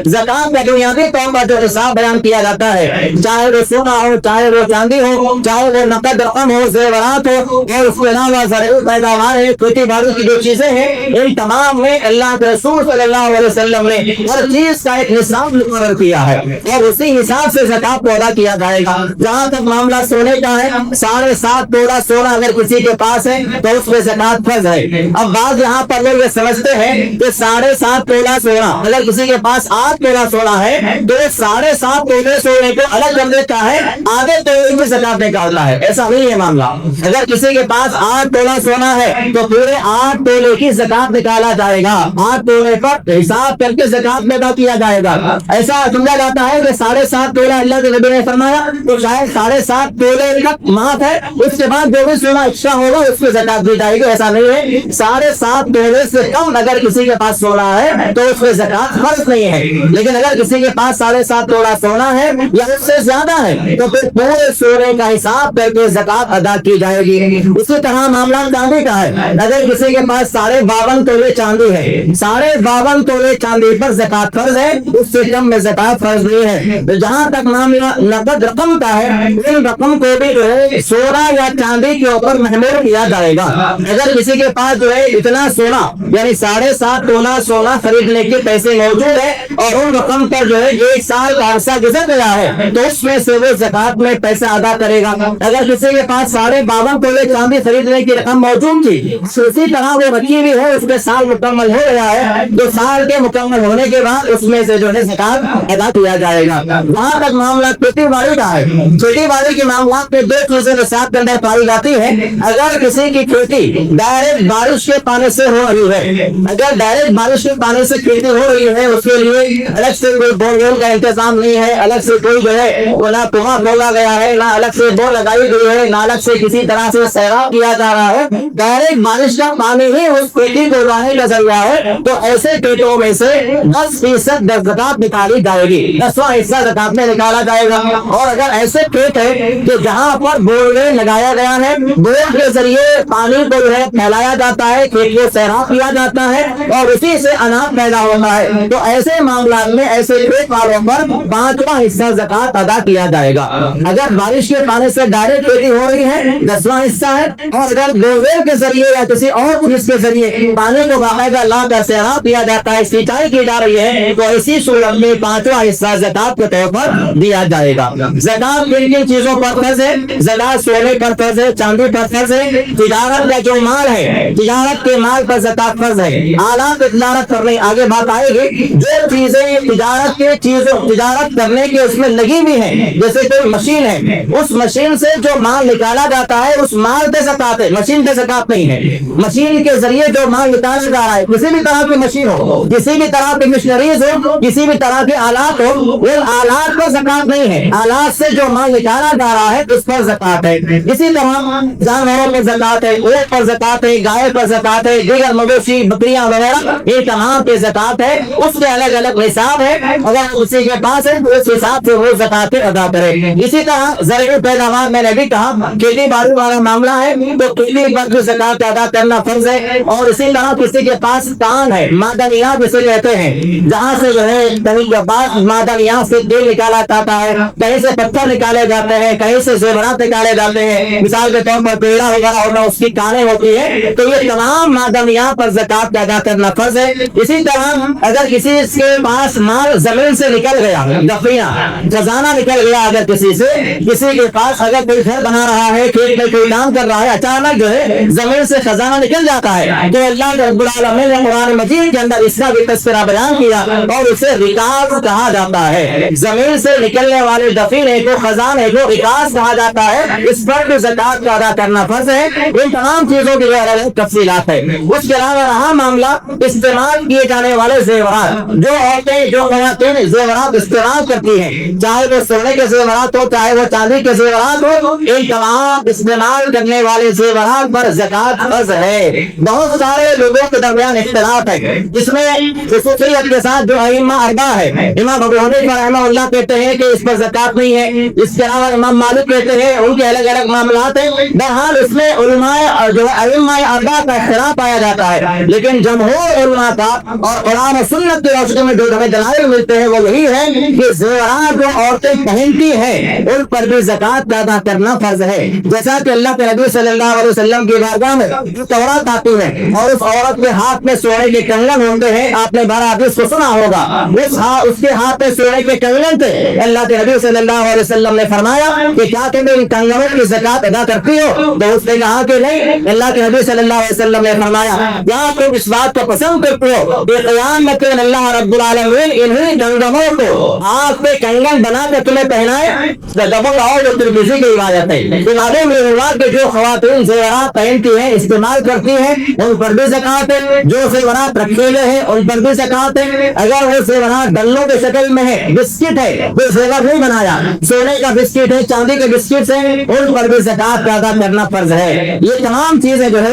ज़कात का दुनियावी तौर पर जो हिसाब बयान किया जाता है, चाहे वो सोना हो, चाहे वो चांदी हो, चाहे वो नकद रकम हो, जेवरात हो, और उसके अलावा ज़रूरी पैदावार है, खेती बाड़ी की जो चीजें हैं, इन तमाम में अल्लाह के रसूल सल्लल्लाहु अलैहि वसल्लम ने हर चीज का एक हिसाब मुकर्रर किया है और उसी हिसाब से ज़कात को अदा किया जाएगा। जहाँ तक मामला सोने का है, 7.5 तोला सोना अगर किसी के पास है तो उसमें ज़कात फर्ज है। अब बात यहाँ पर लोग ये समझते हैं कि 7.5 तोला सोना अगर किसी के पास 8 तोला सोना है तो 7.5 तोले सोने को अलग कर देता है, आधे तोले की ज़कात निकालता है। ऐसा नहीं है मामला। अगर किसी के पास 8 तोला सोना है तो पूरे 8 तोले की ज़कात निकाला जाएगा, 8 तोले पर हिसाब करके ज़कात में अदा किया जाएगा। ऐसा समझा जाता है कि 7.5 तोला अल्लाह के नबी ने फरमाया तो शायद 7.5 तोले का माप है, उसके बाद जो भी सोना एक्स्ट्रा होगा उसमें ज़कात दी जाएगी। ऐसा नहीं है। 7.5 तोले से कम अगर किसी के पास सोना है तो उसमें ज़कात फर्ज नहीं है, लेकिन अगर किसी के पास 7.5 तोला सोना है या उससे ज्यादा है तो फिर पूरे सोने का हिसाब करके ज़कात अदा की जाएगी। इसी तरह मामला चांदी का है। अगर किसी के पास 52.5 तोले चांदी है, 52.5 तोले चांदी पर ज़कात फर्ज है, उससे कम में ज़कात फर्ज नहीं है। तो जहाँ तक मामला नकद रकम का है, इन रकम को भी जो है सोना या चांदी के ऊपर महमूल किया जाएगा। अगर किसी के पास जो है इतना सोना यानी 7.5 तोला सोना खरीदने के पैसे मौजूद है और उन रकम पर जो है 1 साल का अरसा गुजर गया है तो उसमें से वो ज़कात में पैसा अदा करेगा। अगर किसी के पास 52.5 तोले चांदी खरीदने की रकम मौजूद थी, उसी तरह वो रखी हुई है, उसमें साल मुकम्मल हो गया है तो साल के मुकम्मल होने के बाद उसमें से जो है ज़कात अदा किया जाएगा। वहाँ तक मामला खेती बाड़ी का है। खेती बाड़ी के मामला में 2 चीजें निसाब के अंदर पाई जाती है। अगर किसी की खेती डायरेक्ट बारिश के पानी से हो रही है, अगर डायरेक्ट बारिश के पानी से खेती हो रही है, उसके लिए अलग से कोई बोरवेल का इंतजाम नहीं है, अलग से कोई जो है ना कुआं खोला गया है, ना अलग से बोर लगाई गई है, ना अलग से किसी तरह से सैराब किया जा रहा है, डायरेक्ट बारिश का पानी ही उस खेती को उगाने का जरिया है, तो ऐसे खेतों में से 10% ज़कात निकाली जाएगी, 10वां हिस्सा ज़कात में निकाला जाएगा। और अगर ऐसे खेत है कि जहाँ पर बोरवेल लगाया गया है, बोर के जरिए पानी को जो है फैलाया जाता है, खेत को सैराब किया जाता है और उसी से अनाज पैदा होता है, तो ऐसे मामला में ऐसे खेत वालों पर 5वां हिस्सा ज़कात अदा किया जाएगा। अगर बारिश के पानी से डायरेक्ट खेती हो रही है 10वां हिस्सा है, और अगर बोरवेल के जरिए या किसी और चीज के जरिए पानी को बाकायदा ला कर सैराब किया जाता है, सिंचाई की जा रही है, तो इसी सूरत में 5वां हिस्सा ज़कात के तौर पर दिया जाएगा। ज़कात किन किन चीजों पर फर्ज है? ज़कात सोने पर फर्ज है, चांदी पर फर्ज है, तिजारत का जो माल है, तिजारत के माल पर ज़कात फर्ज है। आलात तिजारत करने आगे बात आएगी, जो चीजें तिजारत के चीजों तिजारत करने के उसमें लगी हुई है, जैसे कोई मशीन है, उस मशीन से जो माल निकाला जाता है उस माल पे ज़कात है, मशीन पे ज़कात नहीं है। मशीन के जरिए जो माल निकाला जा रहा है, किसी भी तरह की मशीन हो, किसी भी तरह की मशीनरीज हो, किसी भी तरह के आलात हो, वो आलात पर ज़कात नहीं है। आलात से जो माल निकाला जा रहा है उस पर ज़कात है। इसी तरह जानवरों पर ज़कात है, ऊँट पर ज़कात है, गाय पर ज़कात है, दीगर मवेशी बकरियां वगैरह ये तमाम पे ज़कात है, उसके अलग अलग हिसाब है। अगर उसी के पास है उस हिसाब से वो ज़कात अदा करे। इसी तरह ज़रूरी पैदावार मैंने भी कहा, खेती बाड़ी वाला मामला है तो खेती पर भी ज़कात अदा करना फर्ज है। और इसी तरह किसी के पास कान है, मादनियात जिसे कहते हैं, जहाँ से जो है कहीं मादनियात से तेल निकाला जाता है, कहीं से पत्थर निकाले जाते हैं, कहीं से ज़ेवरात निकाले जाते हैं, मिसाल के तौर पर पेड़ा वगैरह होना उसकी कानें होती है, तो ये तमाम मादनियात पर ज़कात अदा करना फर्ज है। इसी तरह अगर किसी के पास माल जमीन से निकल गया, दफिया खजाना निकल गया, अगर किसी के पास अगर कोई घर बना रहा है, खेत में कोई काम कर रहा है, अचानक जो है जमीन से खजाना निकल जाता है, तो अल्लाह रब्बुल आलमीन ने कुरान मजीद के अंदर इसका भी तस्वीर बयान किया और उसे रिकाज कहा जाता है। जमीन से निकलने वाले दफीने को, खजाने को रिकाज कहा जाता है। इस पर भी ज़कात का अदा करना फर्ज है। इन तमाम चीजों की तफसीलात है। उसके अलावा रहा मामला इस्तेमाल किए जाने वाले ज़ेवरात, जो औरतें जो ख़वातीन ज़ेवरात इस्तेमाल करती हैं, चाहे वो सोने के ज़ेवरात हो, चाहे वो चांदी के ज़ेवरात हो, इन तमाम इस्तेमाल करने वाले ज़ेवरात पर ज़कात फर्ज है। बहुत सारे लोगों के दरमियान इख्तिलाफ है, जिसमें खुसूसियत के साथ जो अइम्मा अर्बा है, इमाम अबू हनीफा रहमतुल्लाह कहते हैं कि इस पर ज़कात नहीं है। इसके अलावा इमाम मालिक कहते हैं, उनके अलग अलग मामलात हैं। बहरहाल उसमें उलमाए जो अइम्मा अर्बा का इख्तिलाफ पाया जाता है, लेकिन जमहूर उलमा का और कुरान और सुन्नत की रोशनी में जो जो हमें दलाइल मिलते हैं वो यही है कि ज़ेवरात जो औरतें पहनती हैं उन पर भी ज़कात अदा करना फर्ज है। जैसा कि अल्लाह के नबी सल्लल्लाहु अलैहि वसल्लम की बारगाह में एक औरत आती है और उस औरत के हाथ में सोने के कंगन होते हैं, आपने बारह हदीस को सुना होगा। उसके हाथ में सोने के कंगन थे। अल्लाह के नबी सल्लल्लाहु अलैहि वसल्लम ने फरमाया कि क्या तुम इन कंगनों की ज़कात अदा करती हो? तो उसने कहा कि नहीं। अल्लाह के नबी सल्लल्लाहु अलैहि वसल्लम ने फरमाया क्या तुम इस बात को पसंद करते हो कि क़यामत में अल्लाह रब्बुल आलमीन इन्हीं कंगनों को हाथ पे कंगन बना के तुम्हें पहनाए? तिरमिज़ी की रिवायत है। तो मालूम हुआ कि जो ख़वातीन ज़ेवरात पहनती हैं, इस्तेमाल करती हैं, उन पर भी ज़कात है। जो ज़ेवरात रखे हुए हैं उन पर भी ज़कात है। अगर वो ज़ेवरात डल्लों के शक्ल में है, बिस्किट है, वो ज़ेवर नहीं बनाया, सोने का बिस्किट है, चांदी के बिस्किट है, उन पर भी ज़कात अदा करना फर्ज है। ये तमाम चीजें जो है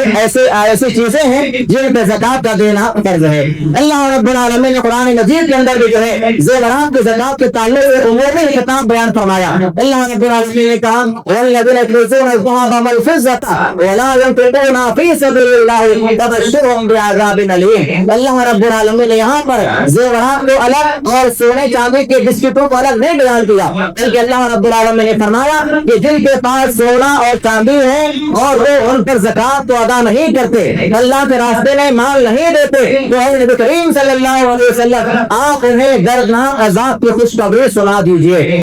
ऐसी चीजें हैं जिन पर ज़कात का देना फर्ज है। अल्लाह रब्बुल आलमीन ने कुरान मजीद के अंदर भी जो है ज़ेवरात की ज़कात के ताल्लुक से उमूमी खिताब बयान फरमाया। अल्लाह रब्बुल आलमीन ने कहा वल्लज़ीना यक्निज़ूना अज़वाजहुम वल-फ़िज़्ज़ता वला यनफ़िक़ूना फ़ी सबीलिल्लाहि फ़बश्शिरहुम बिअज़ाबिन अलीम। अल्लाह रब्बुल आलमीन ने यहाँ पर ज़ेवरात को अलग और सोने चांदी के बिस्किटों को अलग नहीं बयान किया, बल्कि अल्लाह रब्बुल आलमीन ने फरमाया कि जिनके पास सोना और चांदी है और वो उन पर ज़कात तो अदा नहीं करते, अल्लाह के रास्ते में माल नहीं देते, तो नबी करीम सल्लल्लाहु अलैहि वसल्लम आप उन्हें दर्दनाक अज़ाब की खुशखबरी सुना दीजिए।